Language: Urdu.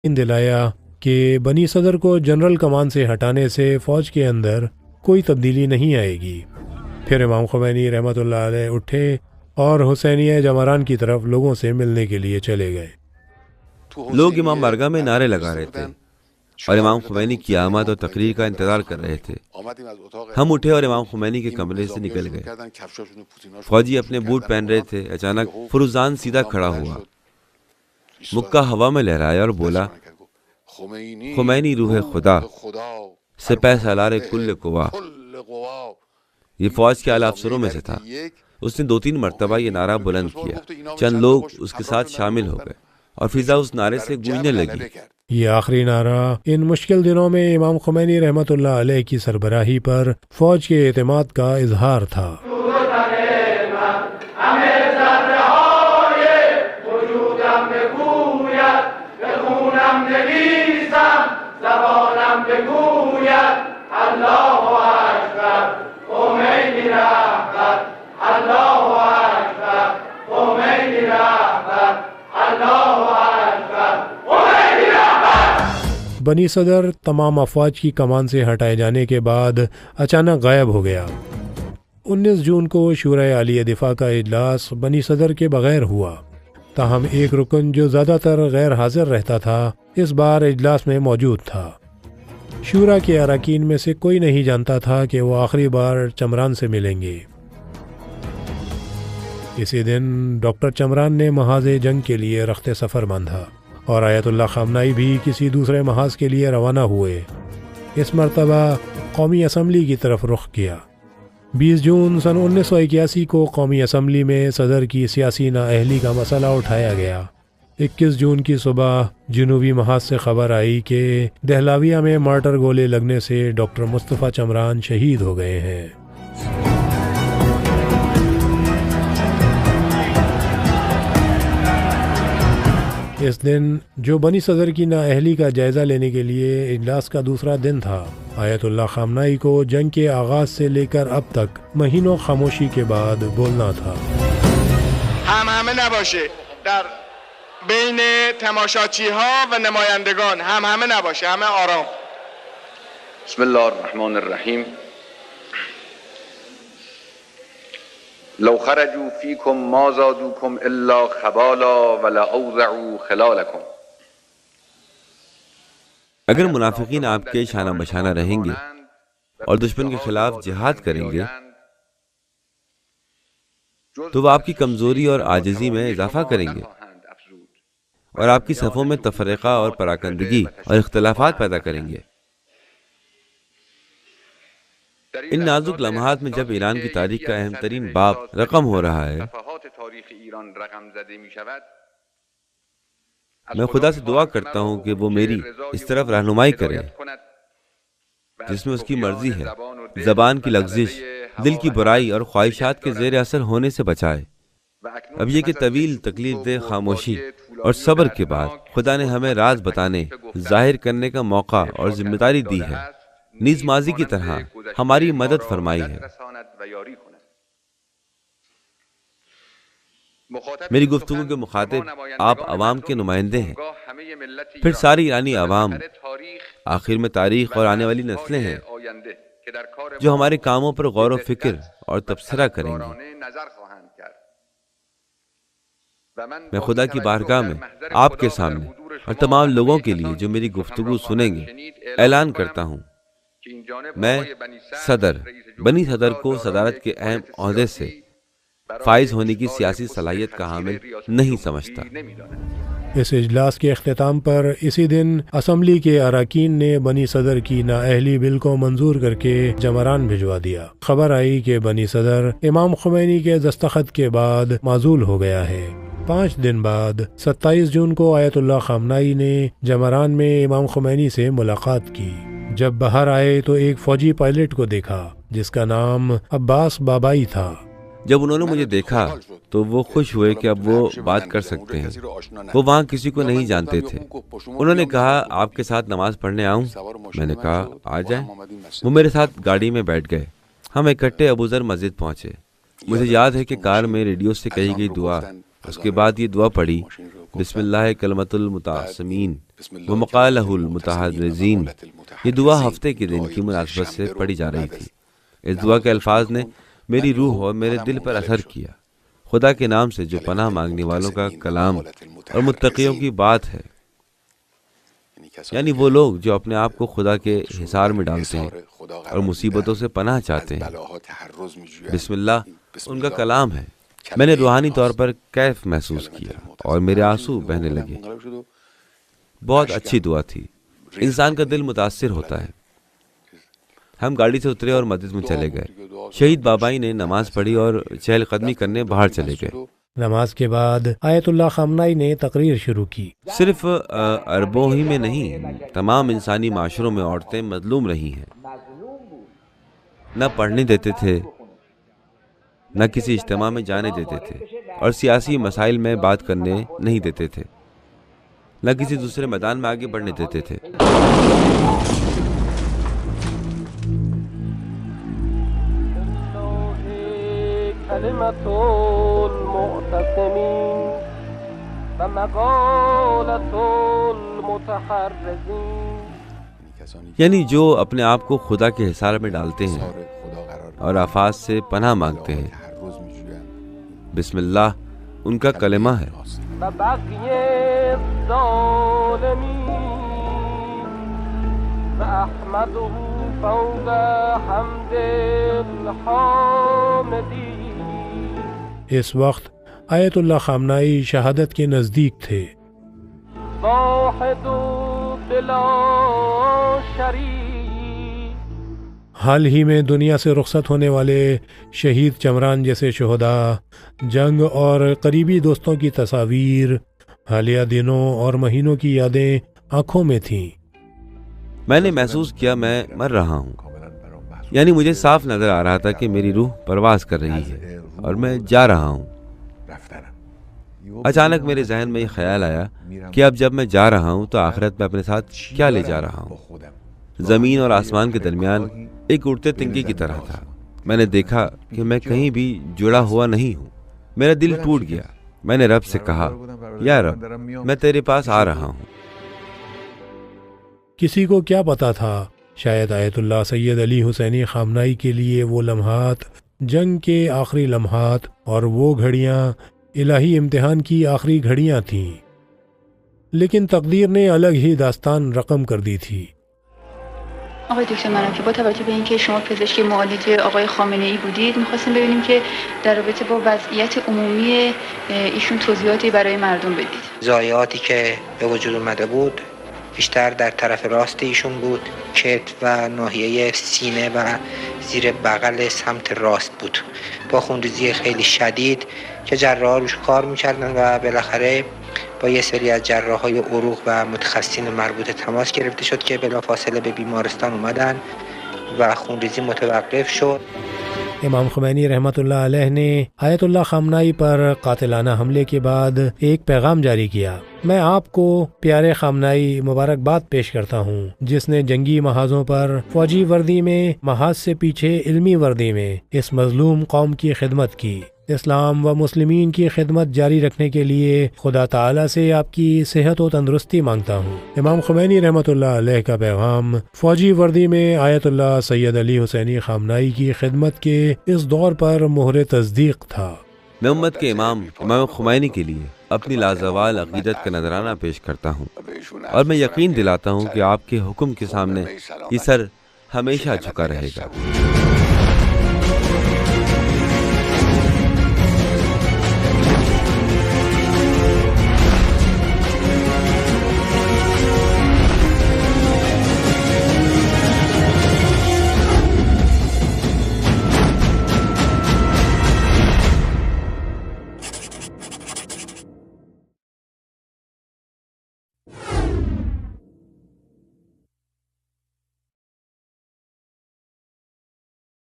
دلایا کہ بنی صدر کو جنرل کمان سے ہٹانے سے فوج کے اندر کوئی تبدیلی نہیں آئے گی۔ پھر امام خمینی رحمۃ اللہ علیہ اٹھے اور حسینیہ جمران کی طرف لوگوں سے ملنے کے لیے چلے گئے۔ لوگ امام بارگاہ میں نعرے لگا رہے تھے اور امام خمینی کی آمد اور تقریر کا انتظار کر رہے تھے۔ ہم اٹھے اور امام خمینی کے کمرے سے نکل گئے۔ فوجی اپنے بوٹ پہن رہے تھے۔ اچانک فروزان سیدھا کھڑا ہوا، مکہ ہوا میں لہرایا اور بولا، خمینی روح خدا، سپہ سالار کل قوا۔ یہ فوج کے اعلی افسروں میں سے تھا۔ اس نے 2-3 مرتبہ یہ نعرہ بلند کیا۔ چند لوگ اس کے ساتھ شامل ہو گئے اور فضا اس نعرے سے گونجنے لگی۔ یہ آخری نعرہ ان مشکل دنوں میں امام خمینی رحمۃ اللہ علیہ کی سربراہی پر فوج کے اعتماد کا اظہار تھا۔ بنی صدر تمام افواج کی کمان سے ہٹائے جانے کے بعد اچانک غائب ہو گیا۔ 19 جون کو شورائے عالیہ دفاع کا اجلاس بنی صدر کے بغیر ہوا، تاہم ایک رکن جو زیادہ تر غیر حاضر رہتا تھا اس بار اجلاس میں موجود تھا۔ شورا کے اراکین میں سے کوئی نہیں جانتا تھا کہ وہ آخری بار چمران سے ملیں گے۔ اسی دن ڈاکٹر چمران نے محاذ جنگ کے لیے رخت سفر باندھا اور آیت اللہ خامنائی بھی کسی دوسرے محاذ کے لیے روانہ ہوئے۔ اس مرتبہ قومی اسمبلی کی طرف رخ کیا۔ 20 جون سن 1981 کو قومی اسمبلی میں صدر کی سیاسی نااہلی کا مسئلہ اٹھایا گیا۔ 21 جون کی صبح جنوبی محاذ سے خبر آئی کہ دہلاویہ میں مارٹر گولے لگنے سے ڈاکٹر مصطفیٰ چمران شہید ہو گئے ہیں۔ اس دن جو بنی صدر کی نااہلی کا جائزہ لینے کے لیے اجلاس کا دوسرا دن تھا، آیت اللہ خامنائی کو جنگ کے آغاز سے لے کر اب تک مہینوں خاموشی کے بعد بولنا تھا۔ همه نباشه در بین تماشاچی ها و نمایندگان، همه نباشه، همه آرام. بسم الله الرحمن الرحیم. لو خرجوا فيكم ما زادوكم الا خبالا ولا اوضعوا خلالكم. اگر منافقین آپ کے شانہ بشانہ رہیں گے اور دشمن کے خلاف جہاد کریں گے تو وہ آپ کی کمزوری اور عاجزی میں اضافہ کریں گے اور آپ کی صفوں میں تفرقہ اور پراکندگی اور اختلافات پیدا کریں گے۔ ان نازک لمحات میں جب ایران کی تاریخ کا اہم ترین باب رقم ہو رہا ہے، میں خدا سے دعا کرتا ہوں کہ وہ میری اس طرف رہنمائی کرے جس میں اس کی مرضی ہے، زبان کی لغزش، دل کی برائی اور خواہشات کے زیر اثر ہونے سے بچائے۔ اب یہ کہ طویل تکلیف دہ خاموشی اور صبر کے بعد خدا نے ہمیں راز بتانے، ظاہر کرنے کا موقع اور ذمہ داری دی ہے، نیز ماضی کی طرح ہماری مدد فرمائی ہے۔ میری گفتگو کے مخاطب آپ عوام کے نمائندے ہیں، پھر ساری ایرانی عوام، آخر میں تاریخ اور آنے والی نسلیں ہیں جو ہمارے کاموں پر غور و فکر اور تبصرہ کریں گے۔ میں خدا کی بارگاہ میں آپ کے سامنے اور تمام لوگوں کے لیے جو میری گفتگو سنیں گے اعلان کرتا ہوں، میں صدر بنی صدر کو صدارت کے اہم عہدے سے فائز ہونے کی سیاسی صلاحیت کا حامل نہیں سمجھتا۔ اس اجلاس کے اختتام پر اسی دن اسمبلی کے اراکین نے بنی صدر کی نااہلی بل کو منظور کر کے جمران بھجوا دیا۔ خبر آئی کہ بنی صدر امام خمینی کے دستخط کے بعد معزول ہو گیا ہے۔ 5 دن بعد 27 جون کو آیت اللہ خامنائی نے جمران میں امام خمینی سے ملاقات کی۔ جب باہر آئے تو ایک فوجی پائلٹ کو دیکھا جس کا نام عباس بابائی تھا۔ جب انہوں نے مجھے دیکھا تو وہ خوش ہوئے کہ اب وہ بات کر سکتے ہیں۔ وہ وہاں کسی کو نہیں جانتے تھے۔ انہوں نے کہا آپ کے ساتھ نماز پڑھنے آؤں؟ میں نے کہا آ جائیں۔ وہ میرے ساتھ گاڑی میں بیٹھ گئے۔ ہم اکٹھے ابوذر مسجد پہنچے۔ مجھے یاد ہے کہ کار میں ریڈیو سے کہی گئی دعا، اس کے بعد یہ دعا پڑھی، بسم اللہ کلمۃ المتعصمین ومقالہ المتحرزین، یہ دعا ہفتے کے دن کی مناسبت سے پڑھی جا رہی تھی۔ اس دعا کے الفاظ نے میری روح اور میرے دل پر اثر کیا۔ خدا کے نام سے جو پناہ مانگنے والوں کا کلام اور متقیوں کی بات ہے، یعنی وہ لوگ جو اپنے آپ کو خدا کے حصار میں ڈالتے ہیں اور مصیبتوں سے پناہ چاہتے ہیں۔ بسم اللہ ان کا کلام ہے۔ میں نے روحانی طور پر کیف محسوس کیا اور میرے آنسو بہنے لگے۔ بہت اچھی دعا تھی، انسان کا دل متاثر ہوتا ہے۔ ہم گاڑی سے اترے اور مسجد میں چلے گئے۔ شہید بابائی نے نماز پڑھی اور چہل قدمی کرنے باہر چلے گئے۔ نماز کے بعد آیت اللہ خامنائی نے تقریر شروع کی۔ صرف عربوں ہی میں نہیں، تمام انسانی معاشروں میں عورتیں مظلوم رہی ہیں۔ نہ پڑھنے دیتے تھے، نہ کسی اجتماع میں جانے دیتے تھے، اور سیاسی مسائل میں بات کرنے نہیں دیتے تھے، نہ کسی دوسرے میدان میں آگے بڑھنے دیتے تھے۔ یعنی جو اپنے آپ کو خدا کے حصار میں ڈالتے ہیں اور آفات سے پناہ مانگتے ہیں، بسم اللہ ان کا کلمہ ہے۔ اس وقت آیت اللہ خامنائی شہادت کے نزدیک تھے۔ حال ہی میں دنیا سے رخصت ہونے والے شہید چمران جیسے شہداء، جنگ اور قریبی دوستوں کی تصاویر، حالیہ دنوں اور مہینوں کی یادیں آنکھوں میں تھیں۔ میں نے محسوس کیا میں مر رہا ہوں، یعنی مجھے صاف نظر آ رہا تھا کہ میری روح پرواز کر رہی ہے اور میں جا رہا ہوں۔ اچانک میرے ذہن میں یہ خیال آیا کہ اب جب میں جا رہا ہوں تو آخرت میں اپنے ساتھ کیا لے جا رہا ہوں۔ زمین اور آسمان کے درمیان ایک اڑتے تنکے کی طرح تھا۔ میں نے دیکھا کہ میں کہیں بھی جڑا ہوا نہیں ہوں۔ میرا دل ٹوٹ گیا۔ میں نے رب سے کہا، یا رب، میں تیرے پاس آ رہا ہوں۔ کسی کو کیا پتا تھا، شاید آیت اللہ سید علی حسینی خامنائی کے لیے وہ لمحات جنگ کے آخری لمحات اور وہ گھڑیاں الہی امتحان کی آخری گھڑیاں تھیں، لیکن تقدیر نے الگ ہی داستان رقم کر دی تھی۔ آقای دکتر مناکی، با توجه به اینکه شما پزشک معالج آقای خامنه‌ای بودید، می‌خواستیم ببینیم که در رابطه با وضعیت عمومی ایشون توضیحاتی برای مردم بدید. ضایعاتی که به وجود اومده بود بیشتر در طرف راست ایشون بود، کتف و ناحیه سینه و زیر بغل سمت راست بود، با خونریزی خیلی شدید که جراحا روش کار می‌کردن و بالاخره با یه سری از جراحای عروق و متخصصین مربوطه تماس گرفته شد که بلافاصله به بیمارستان اومدن و خونریزی متوقف شد۔ امام خمینی رحمۃ اللہ علیہ نے آیت اللہ خامنائی پر قاتلانہ حملے کے بعد ایک پیغام جاری کیا۔ میں آپ کو پیارے خامنائی مبارکباد پیش کرتا ہوں، جس نے جنگی محاذوں پر فوجی وردی میں محاذ سے پیچھے علمی وردی میں اس مظلوم قوم کی خدمت کی۔ اسلام و مسلمین کی خدمت جاری رکھنے کے لیے خدا تعالیٰ سے آپ کی صحت و تندرستی مانگتا ہوں۔ امام خمینی رحمۃ اللہ علیہ کا پیغام فوجی وردی میں آیت اللہ سید علی حسینی خامنائی کی خدمت کے اس دور پر مہر تصدیق تھا۔ میں امت کے امام خمینی کے لیے اپنی لازوال عقیدت کا نذرانہ پیش کرتا ہوں، اور میں یقین دلاتا ہوں کہ آپ کے حکم کے سامنے یہ سر ہمیشہ جھکا رہے گا۔